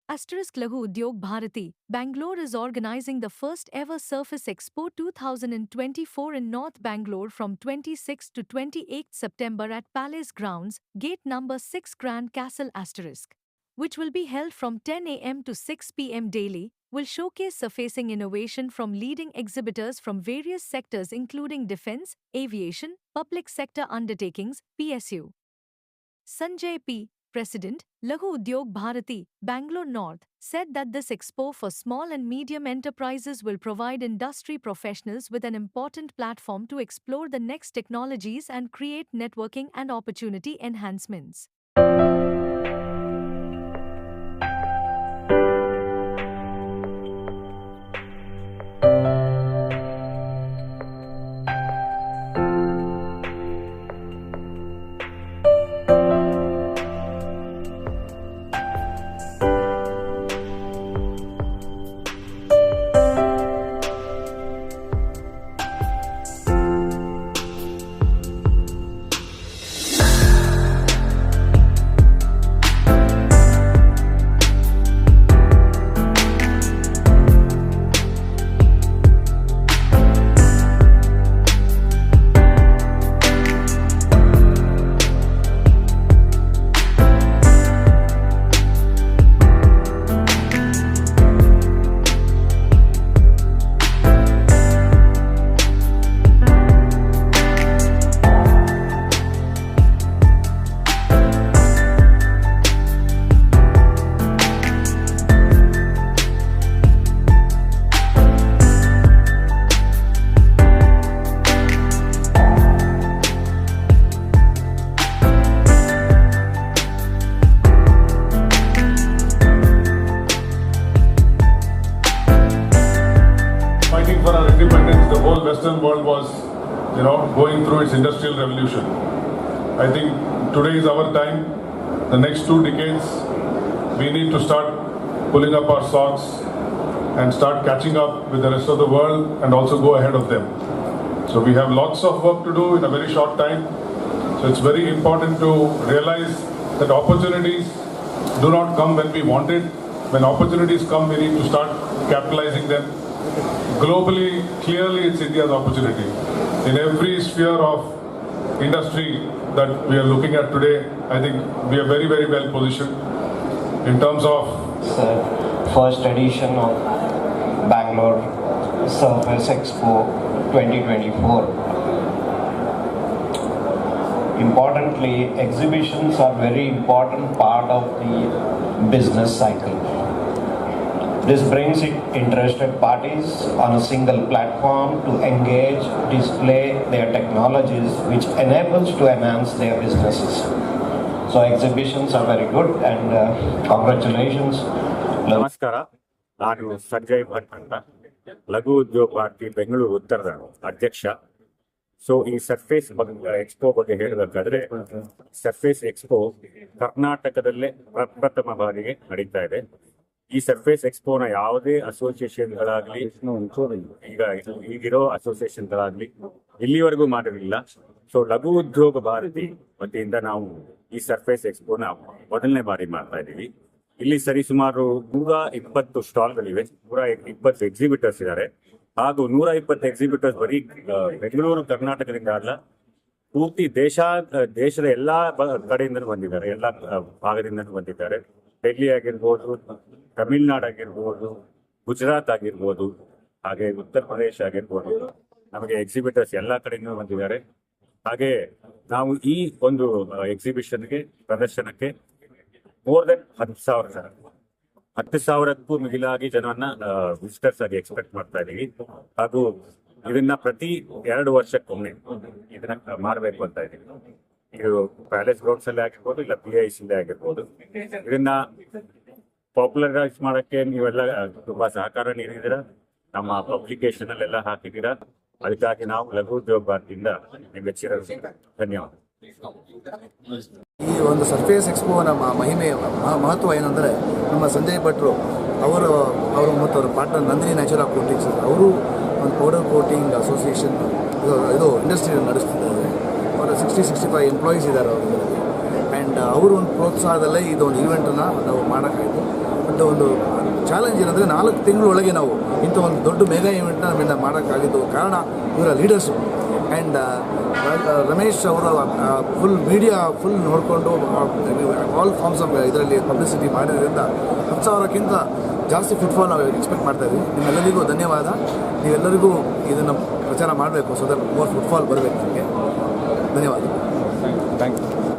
Lahu Udyog Bharati, Bangalore is organizing the first ever Surface Expo 2024 in North Bangalore from 26 to 28 September at Palace Grounds, Gate number 6 Grand Castle which will be held from 10 a.m. to 6 p.m. daily, will showcase surfacing innovation from leading exhibitors from various sectors including defense, aviation, public sector undertakings, PSU. Sanjay P., President, Lahu Udyog Bharati, Bangalore North, said that this expo for small and medium enterprises will provide industry professionals with an important platform to explore the next technologies and create networking and opportunity enhancements. For our independence, the whole Western world was, going through its industrial revolution. I think today is our time. The next 2 decades, we need to start pulling up our socks and start catching up with the rest of the world and also go ahead of them. So we have lots of work to do in a very short time. So it's very important to realize that opportunities do not come when we want it. When opportunities come, we need to start capitalizing them. Globally, clearly it's India's opportunity. In every sphere of industry that we are looking at today, I think we are very, very well positioned in terms of... First edition of Bangalore Surface Expo 2024. Importantly, exhibitions are very important part of the business cycle. This brings interested parties on a single platform to engage, display their technologies, which enables to enhance their businesses. So exhibitions are very good and congratulations. ನಮಸ್ಕಾರ, ನಾನು ಸಂಜಯ್ ಭಟ್ ಅಂತ, ಲಘು ಉದ್ಯೋಗ ಭಾರತಿ ಬೆಂಗಳೂರು ಉತ್ತರದ ಅಧ್ಯಕ್ಷ. So ಈ surface expo ಬಗ್ಗೆ ಹೇಳಬೇಕಾದ್ರೆ, ಸರ್ಫೇಸ್ ಎಕ್ಸ್ಪೋ ಕರ್ನಾಟಕದಲ್ಲೇ ಪ್ರಪ್ರಥಮ ಬಾರಿಗೆ ನಡೀತಾ ಇದೆ. ಈ ಸರ್ಫೇಸ್ ಎಕ್ಸ್ಪೋನ ಯಾವುದೇ ಅಸೋಸಿಯೇಷನ್ಗಳಾಗ್ಲಿ, ಈಗಿರೋ ಅಸೋಸಿಯೇಷನ್ಗಳಾಗ್ಲಿ ಇಲ್ಲಿವರೆಗೂ ಮಾಡಿರಲಿಲ್ಲ. ಸೊ ಲಘು ಉದ್ಯೋಗ ಭಾರತಿ ವತಿಯಿಂದ ನಾವು ಈ ಸರ್ಫೇಸ್ ಎಕ್ಸ್ಪೋನ ಮೊದಲನೇ ಬಾರಿ ಮಾಡ್ತಾ ಇದ್ದೀವಿ. ಇಲ್ಲಿ ಸರಿಸುಮಾರು 120 ಸ್ಟಾಲ್ಗಳಿವೆ, 120 ಎಕ್ಸಿಬಿಟರ್ಸ್ ಇದ್ದಾರೆ. ಹಾಗೂ 120 ಎಕ್ಸಿಬಿಟರ್ಸ್ ಬರೀ ಬೆಂಗಳೂರು ಕರ್ನಾಟಕದಿಂದ ಅಲ್ಲ, ಪೂರ್ತಿ ದೇಶದ ಎಲ್ಲಾ ಕಡೆಯಿಂದನೂ ಬಂದಿದ್ದಾರೆ, ಎಲ್ಲ ಭಾಗದಿಂದನೂ ಬಂದಿದ್ದಾರೆ. ಡೆಲ್ಲಿ ಆಗಿರ್ಬೋದು, ತಮಿಳ್ನಾಡು ಆಗಿರ್ಬೋದು, ಗುಜರಾತ್ ಆಗಿರ್ಬೋದು, ಹಾಗೆ ಉತ್ತರ ಪ್ರದೇಶ ಆಗಿರ್ಬೋದು, ನಮಗೆ ಎಕ್ಸಿಬಿಟರ್ಸ್ ಎಲ್ಲ ಕಡೆಯಿಂದ ಬಂದಿದ್ದಾರೆ. ಹಾಗೆ ನಾವು ಈ ಒಂದು ಎಕ್ಸಿಬಿಷನ್ಗೆ, ಪ್ರದರ್ಶನಕ್ಕೆ ಮೋರ್ ದೆನ್ 10,000 ಜನ, 10,000ಕ್ಕೂ ಮಿಗಿಲಾಗಿ ಜನವನ್ನ ವಿಸಿಟರ್ಸ್ ಆಗಿ ಎಕ್ಸ್ಪೆಕ್ಟ್ ಮಾಡ್ತಾ ಇದೀವಿ. ಹಾಗೂ ಇದನ್ನ ಪ್ರತಿ 2 ವರ್ಷಕ್ಕೊಮ್ಮೆ ಇದನ್ನ ಮಾಡಬೇಕು ಅಂತ ಇದೀವಿ. ಇದು ಪ್ಯಾಲೇಸ್ ಗ್ರೌಂಡ್ಸ್ ಅಲ್ಲೇ ಆಗಿರ್ಬೋದು, ಇಲ್ಲ PIC ಆಗಿರ್ಬೋದು. ಇದನ್ನ ಪಾಪ್ಯುಲರೈಸ್ ಮಾಡಕ್ಕೆ ನೀವೆಲ್ಲ ತುಂಬಾ ಸಹಕಾರ ನೀಡಿದ್ದೀರಾ, ನಮ್ಮ ಪಬ್ಲಿಕೇಶನ್ ಅಲ್ಲೆಲ್ಲ ಹಾಕಿದ್ದೀರಾ. ಅದಕ್ಕಾಗಿ ನಾವು ಲಘು ಉದ್ಯೋಗ ಭಾರತಿಯಿಂದ ನಿಮಗೆ ಧನ್ಯವಾದ. ಈ ಒಂದು ಸರ್ಫೇಸ್ ಎಕ್ಸ್ಪೋನ ಮಹಿಮೆ ಮಹತ್ವ ಏನಂದರೆ, ನಮ್ಮ ಸಂಜಯ್ ಭಟ್ರು ಅವರು ಮತ್ತು ಅವರ ಪಾರ್ಟ್ನರ್ ನಂದಿನಿ ನ್ಯಾಚುರಲ್ ಕೋಟಿಂಗ್ಸ್ ಅವರು ಒಂದು ಪೌಡರ್ ಕೋಟಿಂಗ್ ಅಸೋಸಿಯೇಷನ್ ಇದು ಇಂಡಸ್ಟ್ರಿ ನಡೆಸ್ತಿದ್ದಾರೆ. ಅವರ 60-65 ಎಂಪ್ಲಾಯೀಸ್ ಇದ್ದಾರೆ ಅವರು. ಆ್ಯಂಡ್ ಅವರು ಒಂದು ಪ್ರೋತ್ಸಾಹದಲ್ಲೇ ಇದೊಂದು ಈವೆಂಟನ್ನು ನಾವು ಮಾಡೋಕ್ಕಾಯಿತು. ಬಟ್ ಬಟ್ ಒಂದು ಚಾಲೆಂಜ್ ಏನಂದರೆ 4 ತಿಂಗಳೊಳಗೆ ನಾವು ಇಂಥ ಒಂದು ದೊಡ್ಡ ಮೆಗಾ ಇವೆಂಟ್ನ ನಮ್ಮಿಂದ ಮಾಡೋಕ್ಕಾಗಿದ್ದು ಕಾರಣ ಇವರ ಲೀಡರ್ಸು. ಆ್ಯಂಡ್ ರಮೇಶ್ ಅವರು ಫುಲ್ ಮೀಡಿಯಾ ಫುಲ್ ನೋಡಿಕೊಂಡು ಆಲ್ ಫಾರ್ಮ್ಸ್ ಆಫ್ ಇದರಲ್ಲಿ ಪಬ್ಲಿಸಿಟಿ ಮಾಡಿದ್ರಿಂದ 10,000ಕ್ಕಿಂತ ಜಾಸ್ತಿ ಫುಟ್ಫಾಲ್ ನಾವು ಎಕ್ಸ್ಪೆಕ್ಟ್ ಮಾಡ್ತಾಯಿದ್ವಿ. ನಿಮ್ಮೆಲ್ಲರಿಗೂ ಧನ್ಯವಾದ. ನೀವೆಲ್ಲರಿಗೂ ಇದನ್ನು ಪ್ರಚಾರ ಮಾಡಬೇಕು, ಸೊ ದಟ್ ಮೋರ್ ಫುಟ್ಫಾಲ್ ಬರಬೇಕು. ನಿಮಗೆ ಧನ್ಯವಾದ. Thank you.